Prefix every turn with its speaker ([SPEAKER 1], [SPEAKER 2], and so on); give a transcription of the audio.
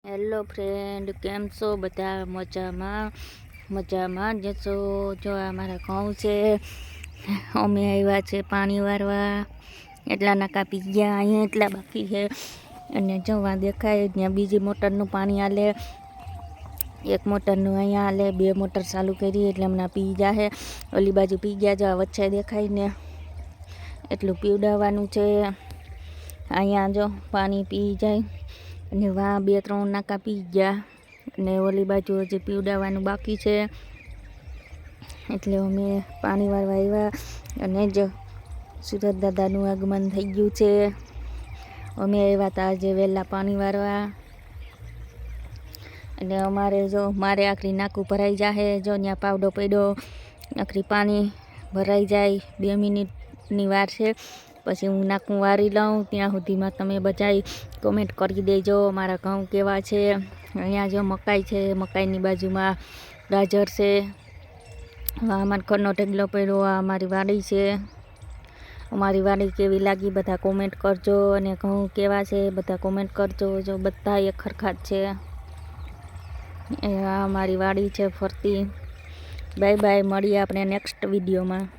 [SPEAKER 1] Hello friend, કેમ છો બધા? મજામાં જ છો? જો આ મારા ઘઉં છે, અમે આવ્યા છે પાણી વારવા. એટલા ના કાપી ગયા, અહીંયા એટલા બાકી છે. અને જોવા દેખાય ત્યાં બીજી મોટરનું પાણી હાલે, એક મોટરનું અહીંયા હાલે, 2 મોટર ચાલુ કરી એટલે હમણાં પી જાહે. ઓલી બાજુ પી ગયા, જો આ વચ્ચે દેખાય ને એટલું પીવડાવવાનું છે. અહીંયા જો પાણી પી જાય અને વાં 2-3 નાકા પી ગયા અને ઓલી બાજુ હજી પીવડાવવાનું બાકી છે. એટલે અમે પાણી વાળવા આવ્યા અને જ સુરત દાદાનું આગમન થઈ ગયું છે. અમે આવ્યા હતા આજે વહેલા પાણી વાળવા. અને અમારે જો મારે આખરી નાકું ભરાઈ જાહે. જો ત્યાં પાવડો પડ્યો, આખરી પાણી ભરાઈ જાય. 2 મિનિટની વાર છે, પછી હું નાકું વારી લઉં. ત્યાં સુધીમાં તમે બધાય કોમેન્ટ કરી દેજો મારા ઘઉં કેવા છે. અહીંયા જો મકાઈ છે, મકાઈની બાજુમાં ગાજર છે. અમારા ઘરનો ઢગલો પડ્યો. આ અમારી વાડી છે. અમારી વાડી કેવી લાગી બધા કોમેન્ટ કરજો, અને ઘઉં કેવા છે બધા કોમેન્ટ કરજો. જો બધા એક ખરખા જ છે. એ આ અમારી વાડી છે ફરતી. બાય બાય, મળીએ આપણે નેક્સ્ટ વિડીયોમાં.